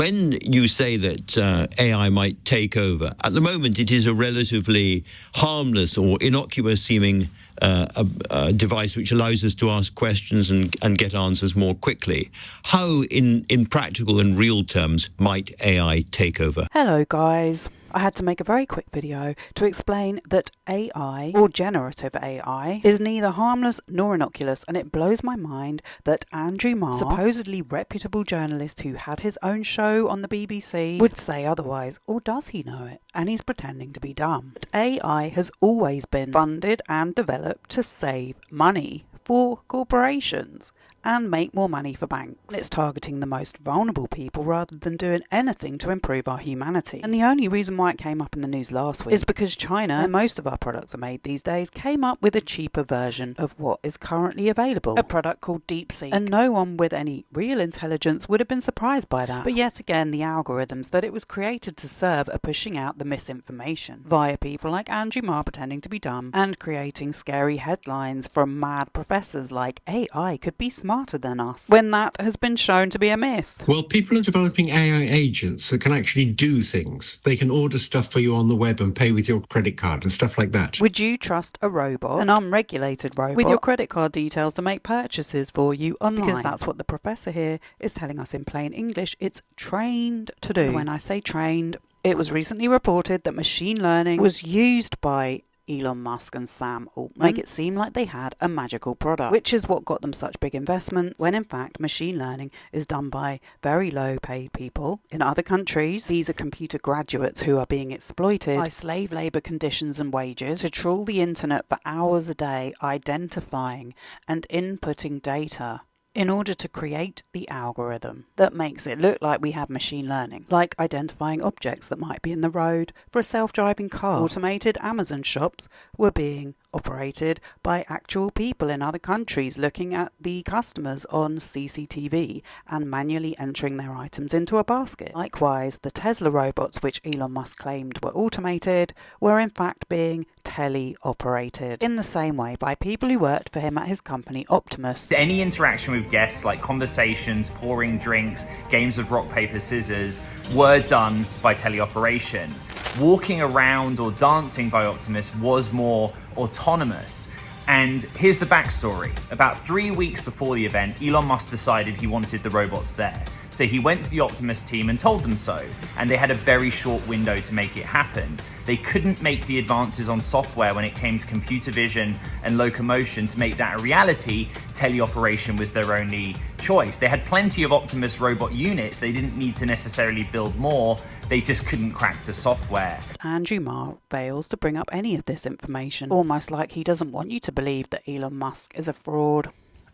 When you say that AI might take over, at the moment it is a relatively harmless or innocuous-seeming a device which allows us to ask questions and get answers more quickly. How, in practical and real terms, might AI take over? Hello guys. I had to make a very quick video to explain that AI, or generative AI, is neither harmless nor innocuous, and it blows my mind that AndrewMarr, supposedly reputable journalist who had his own show on the BBC, would say otherwise. Or does he know it? And he's pretending to be dumb. But AI has always been funded and developed to save money for corporations and make more money for banks. It's targeting the most vulnerable people rather than doing anything to improve our humanity. And the only reason why it came up in the news last week is because China, where most of our products are made these days, came up with a cheaper version of what is currently available, a product called DeepSeek. And no one with any real intelligence would have been surprised by that. But yet again, the algorithms that it was created to serve are pushing out the misinformation via people like AndrewMarr pretending to be dumb and creating scary headlines from mad professors like AI could be smarter than us, when that has been shown to be a myth. Well, people are developing AI agents that can actually do things. They can order stuff for you on the web and pay with your credit card and stuff like that. Would you trust a robot, an unregulated robot, with your credit card details to make purchases for you online? Because that's what the professor here is telling us in plain English it's trained to do. And when I say trained, it was recently reported that machine learning was used by Elon Musk and Sam Altman make it seem like they had a magical product, which is what got them such big investments, when in fact machine learning is done by very low paid people in other countries. These are computer graduates who are being exploited by slave labour conditions and wages to trawl the internet for hours a day, identifying and inputting data in order to create the algorithm that makes it look like we have machine learning, like identifying objects that might be in the road for a self-driving car. Automated Amazon shops were being operated by actual people in other countries looking at the customers on CCTV and manually entering their items into a basket. Likewise, the Tesla robots, which Elon Musk claimed were automated, were in fact being tele-operated in the same way by people who worked for him at his company Optimus. Any interaction with guests, like conversations, pouring drinks, games of rock, paper, scissors, were done by teleoperation. Walking around or dancing by Optimus was more autonomous. And here's the backstory. About 3 weeks before the event, Elon Musk decided he wanted the robots there. So he went to the Optimus team and told them so, and they had a very short window to make it happen. They couldn't make the advances on software when it came to computer vision and locomotion to make that a reality. Teleoperation was their only choice. They had plenty of Optimus robot units. They didn't need to necessarily build more. They just couldn't crack the software. AndrewMarr fails to bring up any of this information, almost like he doesn't want you to believe that Elon Musk is a fraud.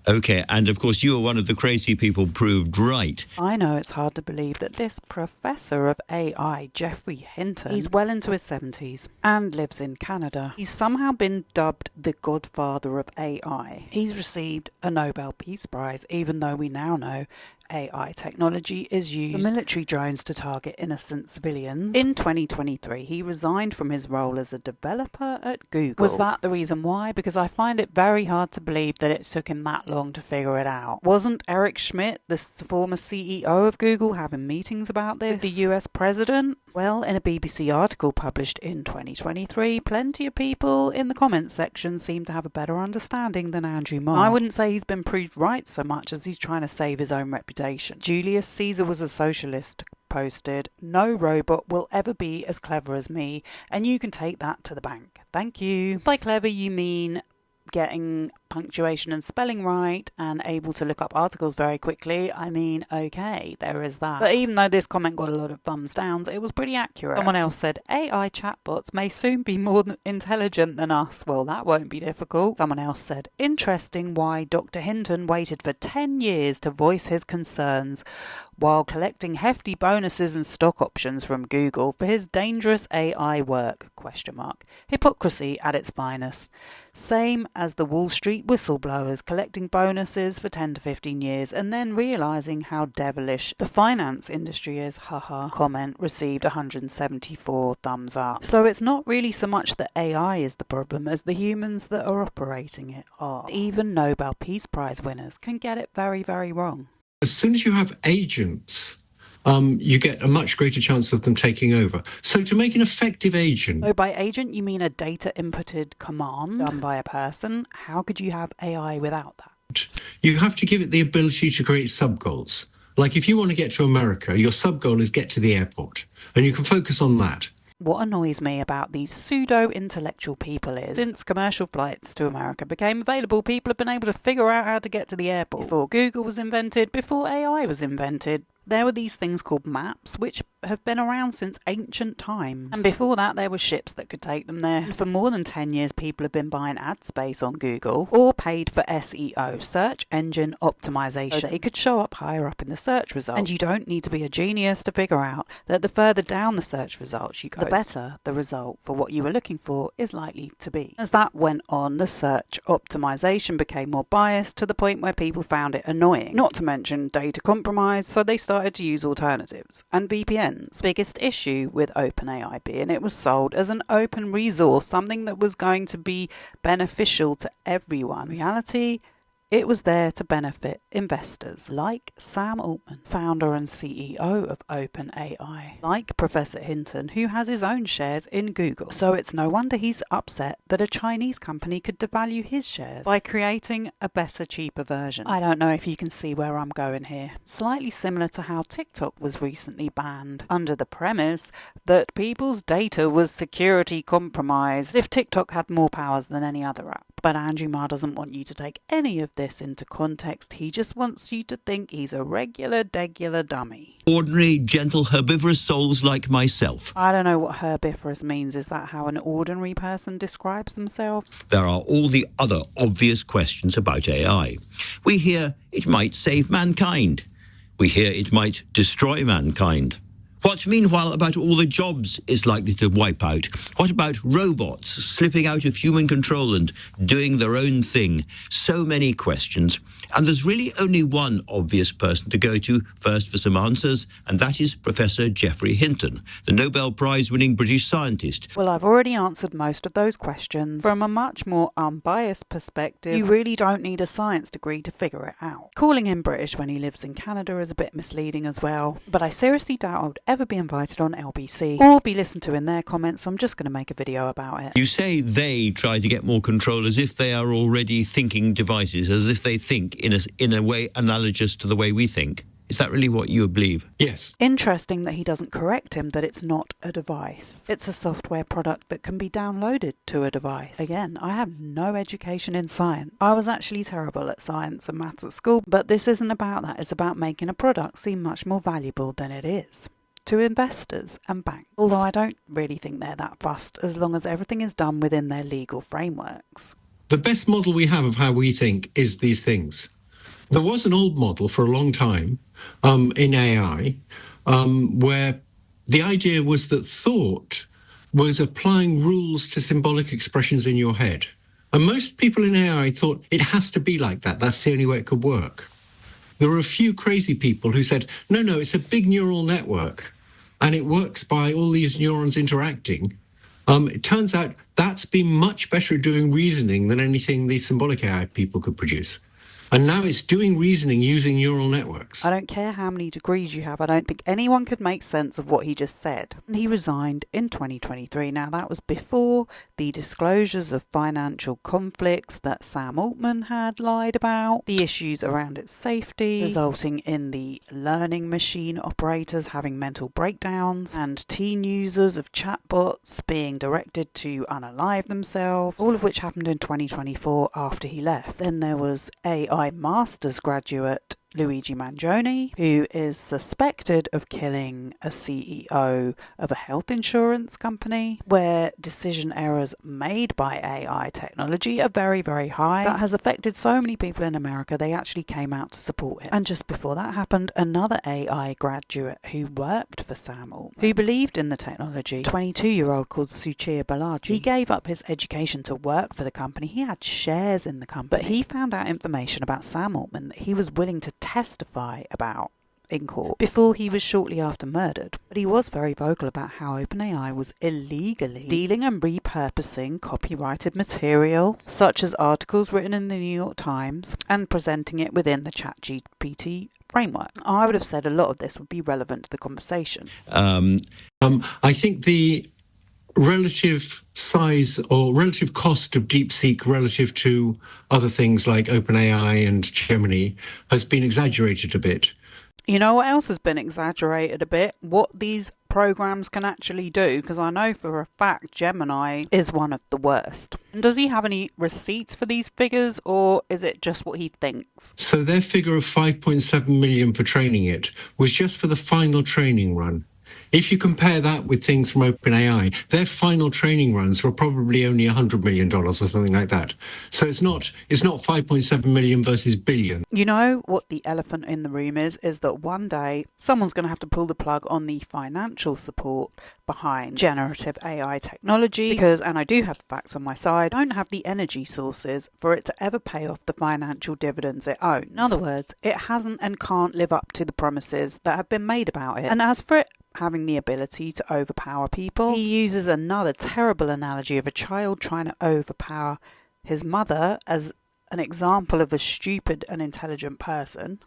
Okay, and of course you are one of the crazy people proved right. I know it's hard to believe that this professor of AI, GeoffreyHinton, he's well into his 70s and lives in Canada. He's somehow been dubbed the godfather of AI. He's received a Nobel Peace Prize, even though we now know AI technology is used for military drones to target innocent civilians. In 2023, he resigned from his role as a developer at Google. Was that the reason why? Because I find it very hard to believe that it took him that long to figure it out. Wasn't Eric Schmidt, the former CEO of Google, having meetings about this with the US president? Well, in a BBC article published in 2023, plenty of people in the comments section seem to have a better understanding than AndrewMarr. I wouldn't say he's been proved right so much as he's trying to save his own reputation. Julius Caesar was a socialist, posted, "No robot will ever be as clever as me, and you can take that to the bank. Thank you." By clever, you mean getting punctuation and spelling right and able to look up articles very quickly. I mean, okay, there is that. But even though this comment got a lot of thumbs downs, it was pretty accurate. Someone else said, AI chatbots may soon be more intelligent than us. Well, that won't be difficult. Someone else said, interesting why Dr. Hinton waited for 10 years to voice his concerns while collecting hefty bonuses and stock options from Google for his dangerous AI work, ? Hypocrisy at its finest. Same as the Wall Street whistleblowers collecting bonuses for 10 to 15 years and then realising how devilish the finance industry is, haha. Comment received 174 thumbs up. So it's not really so much that AI is the problem as the humans that are operating it are. Even Nobel Peace Prize winners can get it very, very wrong. As soon as you have agents you get a much greater chance of them taking over. So to make an effective agent... So by agent, you mean a data inputted command done by a person? How could you have AI without that? You have to give it the ability to create sub-goals. Like if you want to get to America, your sub-goal is get to the airport, and you can focus on that. What annoys me about these pseudo-intellectual people is, since commercial flights to America became available, people have been able to figure out how to get to the airport. Before Google was invented, before AI was invented, there were these things called maps, which have been around since ancient times. And before that, there were ships that could take them there. And for more than 10 years, people have been buying ad space on Google or paid for SEO, search engine optimization, so they could show up higher up in the search results. And you don't need to be a genius to figure out that the further down the search results you go, the better the result for what you were looking for is likely to be. As that went on, the search optimization became more biased to the point where people found it annoying. Not to mention data compromise, so they started to use alternatives and VPNs. Biggest issue with OpenAI being it was sold as an open resource, something that was going to be beneficial to everyone. In reality, it was there to benefit investors like Sam Altman, founder and CEO of OpenAI, like Professor Hinton, who has his own shares in Google. So it's no wonder he's upset that a Chinese company could devalue his shares by creating a better, cheaper version. I don't know if you can see where I'm going here. Slightly similar to how TikTok was recently banned, under the premise that people's data was security compromised, if TikTok had more powers than any other app. But AndrewMarr doesn't want you to take any of this into context. He just wants you to think he's a regular, degular dummy. Ordinary, gentle, herbivorous souls like myself. I don't know what herbivorous means. Is that how an ordinary person describes themselves? There are all the other obvious questions about AI. We hear it might save mankind. We hear it might destroy mankind. What, meanwhile, about all the jobs it's likely to wipe out? What about robots slipping out of human control and doing their own thing? So many questions. And there's really only one obvious person to go to first for some answers, and that is Professor Geoffrey Hinton, the Nobel Prize-winning British scientist. Well, I've already answered most of those questions. From a much more unbiased perspective, you really don't need a science degree to figure it out. Calling him British when he lives in Canada is a bit misleading as well, but I seriously doubt I would ever be invited on LBC or be listened to in their comments, so I'm just going to make a video about it. You say they try to get more control as if they are already thinking devices, as if they think in a way analogous to the way we think. Is that really what you believe? Yes. Interesting that he doesn't correct him that it's not a device. It's a software product that can be downloaded to a device. Again, I have no education in science. I was actually terrible at science and maths at school, but this isn't about that. It's about making a product seem much more valuable than it is to investors and banks. Although I don't really think they're that fussed as long as everything is done within their legal frameworks. The best model we have of how we think is these things. There was an old model for a long time in AI where the idea was that thought was applying rules to symbolic expressions in your head. And most people in AI thought it has to be like that. That's the only way it could work. There were a few crazy people who said, no, it's a big neural network and it works by all these neurons interacting. It turns out that's been much better at doing reasoning than anything these symbolic AI people could produce. And now it's doing reasoning using neural networks. I don't care how many degrees you have, I don't think anyone could make sense of what he just said. And he resigned in 2023. Now, that was before the disclosures of financial conflicts that Sam Altman had lied about, the issues around its safety, resulting in the learning machine operators having mental breakdowns, and teen users of chatbots being directed to unalive themselves, all of which happened in 2024 after he left. Then there was AI master's graduate Luigi Mangione, who is suspected of killing a CEO of a health insurance company, where decision errors made by AI technology are very, very high. That has affected so many people in America, they actually came out to support it. And just before that happened, another AI graduate who worked for Sam Altman, who believed in the technology, 22-year-old called Suchir Balaji. He gave up his education to work for the company. He had shares in the company, but he found out information about Sam Altman that he was willing to testify about in court before he was shortly after murdered. But he was very vocal about how OpenAI was illegally stealing and repurposing copyrighted material, such as articles written in the New York Times, and presenting it within the ChatGPT framework. I would have said a lot of this would be relevant to the conversation. I think the relative size or relative cost of DeepSeek relative to other things like OpenAI and Gemini has been exaggerated a bit. You know what else has been exaggerated a bit? What these programs can actually do, because I know for a fact Gemini is one of the worst. And does he have any receipts for these figures, or is it just what he thinks? So their figure of 5.7 million for training it was just for the final training run. If you compare that with things from OpenAI, their final training runs were probably only $100 million or something like that. So it's not 5.7 million versus billion. You know what the elephant in the room is that one day someone's going to have to pull the plug on the financial support behind generative AI technology because, and I do have the facts on my side, don't have the energy sources for it to ever pay off the financial dividends it owns. In other words, it hasn't and can't live up to the promises that have been made about it. And as for it having the ability to overpower people, he uses another terrible analogy of a child trying to overpower his mother as an example of a stupid and intelligent person.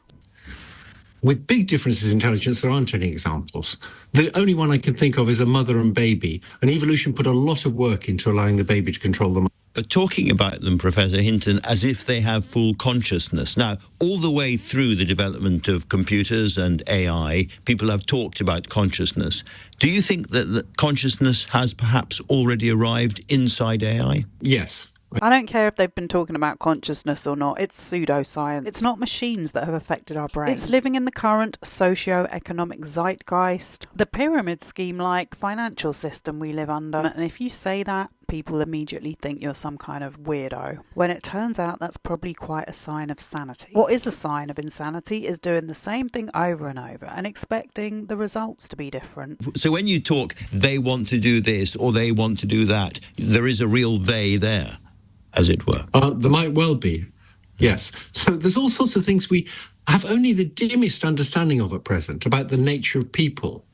With big differences in intelligence, there aren't any examples. The only one I can think of is a mother and baby, and evolution put a lot of work into allowing the baby to control the mother. But talking about them, Professor Hinton, as if they have full consciousness. Now, all the way through the development of computers and AI, people have talked about consciousness. Do you think that consciousness has perhaps already arrived inside AI? Yes. I don't care if they've been talking about consciousness or not. It's pseudoscience. It's not machines that have affected our brains. It's living in the current socio-economic zeitgeist, the pyramid scheme-like financial system we live under. And if you say that, people immediately think you're some kind of weirdo, when it turns out that's probably quite a sign of sanity. What is a sign of insanity is doing the same thing over and over and expecting the results to be different. So when you talk, they want to do this or they want to do that, there is a real they there, as it were. There might well be, yes. So there's all sorts of things we have only the dimmest understanding of at present about the nature of people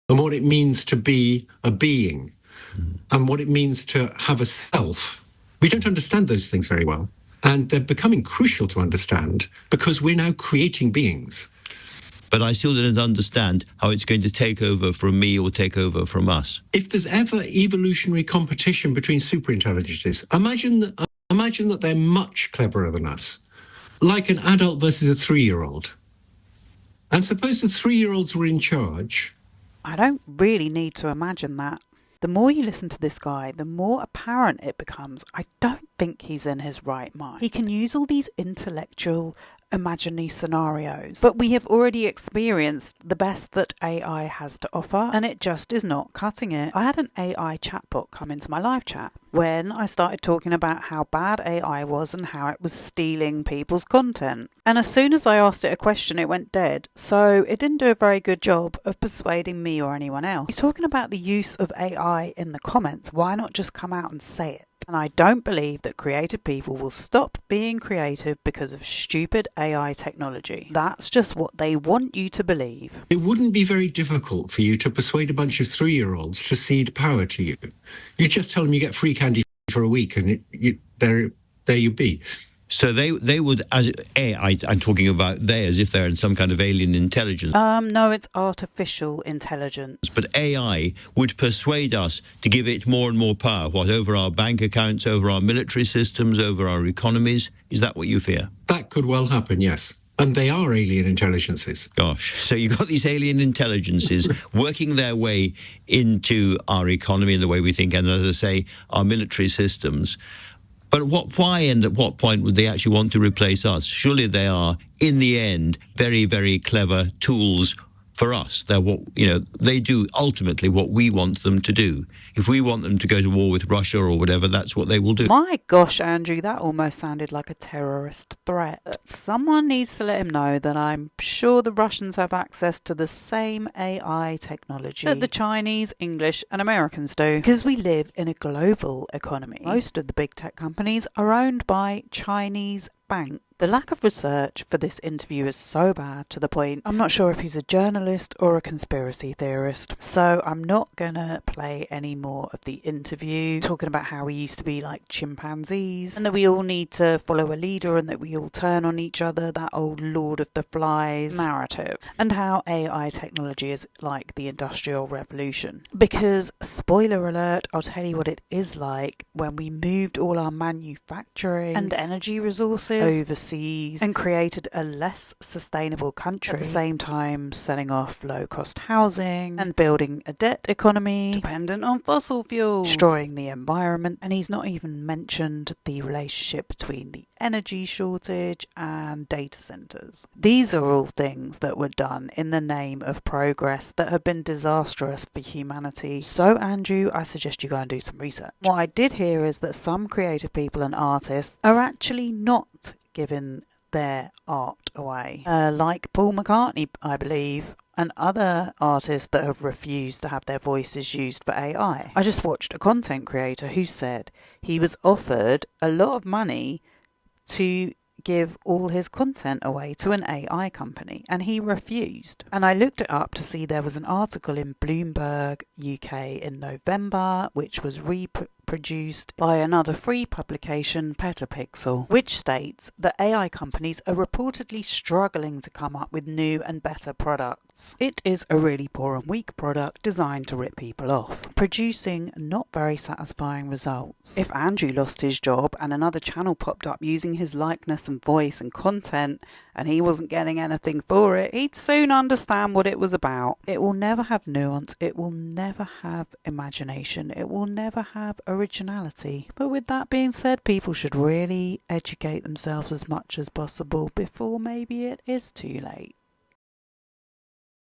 and what it means to be a being and what it means to have a self. We don't understand those things very well, and they're becoming crucial to understand because we're now creating beings. But I still don't understand how it's going to take over from me or take over from us. If there's ever evolutionary competition between superintelligences, imagine that they're much cleverer than us, like an adult versus a 3-year-old. And suppose the 3-year-olds were in charge. I don't really need to imagine that. The more you listen to this guy, the more apparent it becomes I don't think he's in his right mind. He can use all these intellectual, imaginary scenarios, but we have already experienced the best that AI has to offer, and it just is not cutting it. I had an AI chatbot come into my live chat when I started talking about how bad AI was and how it was stealing people's content. And as soon as I asked it a question, it went dead. So it didn't do a very good job of persuading me or anyone else. He's talking about the use of AI in the comments. Why not just come out and say it? And I don't believe that creative people will stop being creative because of stupid AI technology. That's just what they want you to believe. It wouldn't be very difficult for you to persuade a bunch of 3-year-olds to cede power to you. You just tell them you get free candy for a week and there you be. So they would, I'm talking about they as if they're in some kind of alien intelligence. No, it's artificial intelligence. But AI would persuade us to give it more and more power, over our bank accounts, over our military systems, over our economies. Is that what you fear? That could well happen, yes. And they are alien intelligences. Gosh, so you've got these alien intelligences working their way into our economy and the way we think, and as I say, our military systems. But why and at what point would they actually want to replace us? Surely they are, in the end, very, very clever tools for us. They're they do ultimately what we want them to do. if we want them to go to war with Russia or whatever, that's what they will do. My gosh, Andrew, that almost sounded like a terrorist threat. Someone needs to let him know that I'm sure the Russians have access to the same AI technology that the Chinese, English and Americans do, because we live in a global economy. Most of the big tech companies are owned by Chinese banks. The lack of research for this interview is so bad to the point I'm not sure if he's a journalist or a conspiracy theorist. So I'm not gonna play any more of the interview talking about how we used to be like chimpanzees and that we all need to follow a leader and that we all turn on each other, that old Lord of the Flies narrative, and how AI technology is like the Industrial Revolution. Because, spoiler alert, I'll tell you what it is like when we moved all our manufacturing and energy resources overseas and created a less sustainable country, at the same time selling off low-cost housing and building a debt economy dependent on fossil fuels, destroying the environment. And he's not even mentioned the relationship between the energy shortage and data centers. These are all things that were done in the name of progress that have been disastrous for humanity. So Andrew, I suggest you go and do some research. What I did hear is that some creative people and artists are actually not giving their art away. Like Paul McCartney, I believe, and other artists that have refused to have their voices used for AI. I just watched a content creator who said he was offered a lot of money to give all his content away to an AI company, and he refused. And I looked it up to see there was an article in Bloomberg UK in November, which was reproduced by another free publication, Petapixel, which states that AI companies are reportedly struggling to come up with new and better products. It is a really poor and weak product designed to rip people off, producing not very satisfying results. If Andrew lost his job and another channel popped up using his likeness and voice and content, and he wasn't getting anything for it, he'd soon understand what it was about. It will never have nuance, it will never have imagination, it will never have originality. But with that being said, people should really educate themselves as much as possible before maybe it is too late.